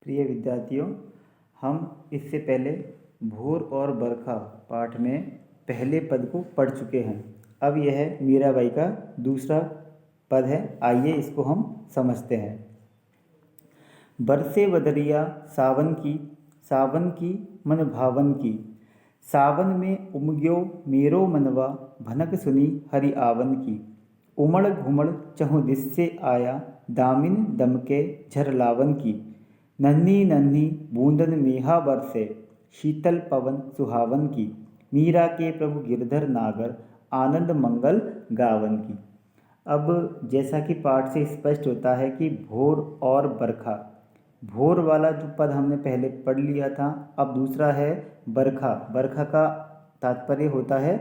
प्रिय विद्यार्थियों, हम इससे पहले भोर और बरखा पाठ में पहले पद को पढ़ चुके हैं। अब यह मीराबाई का दूसरा पद है। आइए इसको हम समझते हैं। बरसे बदरिया सावन की मन भावन की, सावन में उमग्यो मेरो मनवा, भनक सुनी हरि आवन की। उमड़ घुमड़ चहुँ दिस से आया, दामिन दमके झर लावन की। नन्ही नन्ही बूंदन मेहा बरसे, शीतल पवन सुहावन की। मीरा के प्रभु गिरधर नागर, आनंद मंगल गावन की। अब जैसा कि पाठ से स्पष्ट होता है कि भोर और बरखा, भोर वाला जो पद हमने पहले पढ़ लिया था, अब दूसरा है बरखा। बरखा का तात्पर्य होता है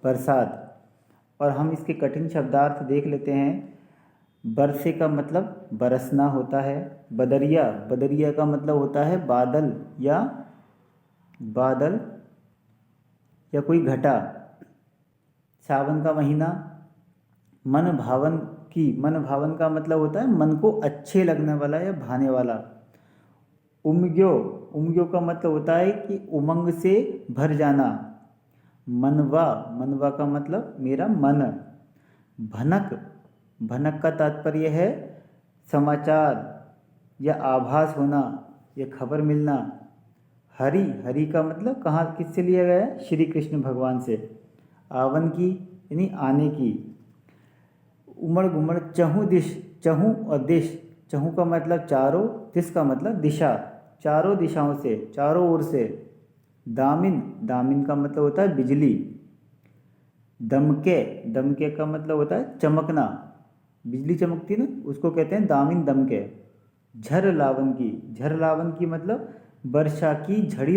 बरसात। और हम इसके कठिन शब्दार्थ देख लेते हैं। बरसे का मतलब बरसना होता है। बदरिया का मतलब होता है बादल या कोई घटा। सावन का महीना, मन भावन का मतलब होता है मन को अच्छे लगने वाला या भाने वाला। उमग्यो का मतलब होता है कि उमंग से भर जाना। मनवा का मतलब मेरा मन। भनक का तात्पर्य है समाचार या आभास होना या खबर मिलना। हरि का मतलब कहाँ किससे लिया गया है? श्री कृष्ण भगवान से। आवन की यानी आने की। उमड़ घुमड़ चहुँ और दिश, चहुँ का मतलब चारों, दिश का मतलब दिशा, चारों दिशाओं से, चारों ओर से। दामिन का मतलब होता है बिजली। दमके का मतलब होता है चमकना, बिजली चमकती ना, उसको कहते हैं दामिन दमके। झर लावन की मतलब वर्षा की झड़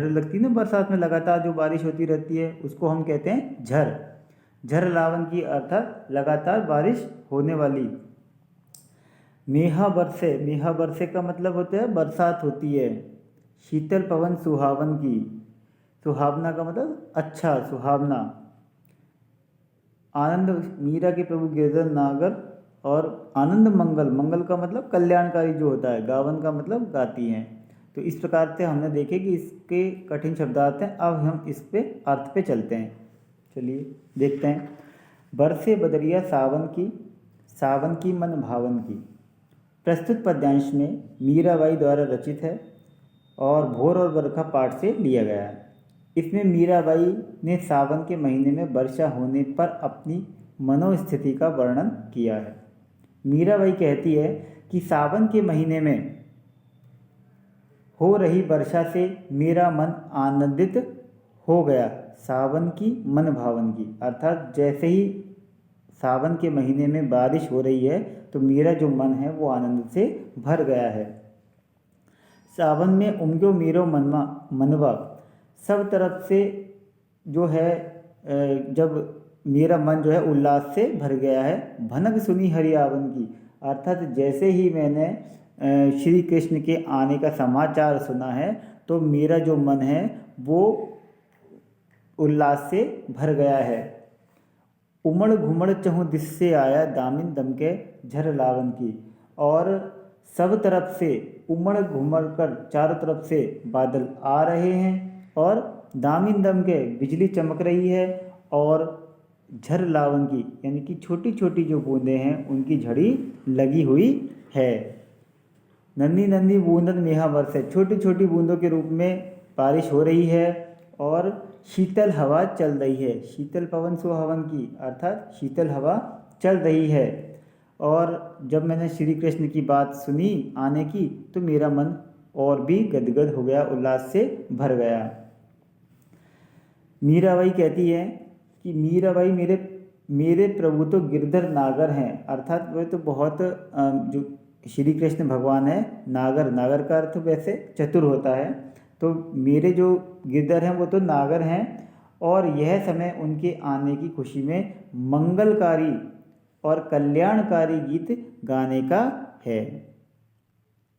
लगती ना बरसात में, लगातार जो बारिश होती रहती है उसको हम कहते हैं झर लावन की अर्थात लगातार बारिश होने वाली। मेहा बरसे का मतलब होता है बरसात होती है। शीतल पवन सुहावन की, सुहावना का मतलब अच्छा, सुहावना। आनंद, मीरा के प्रभु गिरधर नागर, और आनंद मंगल का मतलब कल्याणकारी जो होता है, गावन का मतलब गाती हैं। तो इस प्रकार से हमने देखे कि इसके कठिन शब्दार्थ हैं। अब हम इस पे अर्थ पे चलते हैं। चलिए देखते हैं। बरसे बदरिया सावन की मन भावन की। प्रस्तुत पद्यांश में मीराबाई द्वारा रचित है और भोर और बरखा पाठ से लिया गया है। इसमें मीराबाई ने सावन के महीने में वर्षा होने पर अपनी मनोस्थिति का वर्णन किया है। मीराबाई कहती है कि सावन के महीने में हो रही वर्षा से मेरा मन आनंदित हो गया। सावन की मन भावन की अर्थात जैसे ही सावन के महीने में बारिश हो रही है तो मेरा जो मन है वो आनंद से भर गया है। सावन में उमग्यो मेरो मनवा, सब तरफ से जो है जब मेरा मन जो है उल्लास से भर गया है। भनक सुनी हरि आवन की अर्थात जैसे ही मैंने श्री कृष्ण के आने का समाचार सुना है तो मेरा जो मन है वो उल्लास से भर गया है। उमड़ घुमड़ चहुँ दिस से आया, दामिन दमके झर लावन की। और सब तरफ से उमड़ घुमड़ कर चारों तरफ से बादल आ रहे हैं और दामिन दमके बिजली चमक रही है और झर लावन की यानी कि छोटी छोटी जो बूंदें हैं उनकी झड़ी लगी हुई है। नन्ही नन्ही बूंदन मेहा बरसे, छोटी छोटी बूंदों के रूप में बारिश हो रही है और शीतल हवा चल रही है। शीतल पवन सुहावन की अर्थात शीतल हवा चल रही है। और जब मैंने श्री कृष्ण की बात सुनी आने की तो मेरा मन और भी गदगद हो गया, उल्लास से भर गया। मीराबाई कहती है कि मीराबाई मेरे प्रभु तो गिरधर नागर हैं, अर्थात वे तो बहुत जो श्री कृष्ण भगवान है, नागर का अर्थ वैसे चतुर होता है, तो मेरे जो गिरधर हैं वो तो नागर हैं और यह समय उनके आने की खुशी में मंगलकारी और कल्याणकारी गीत गाने का है।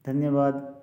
धन्यवाद।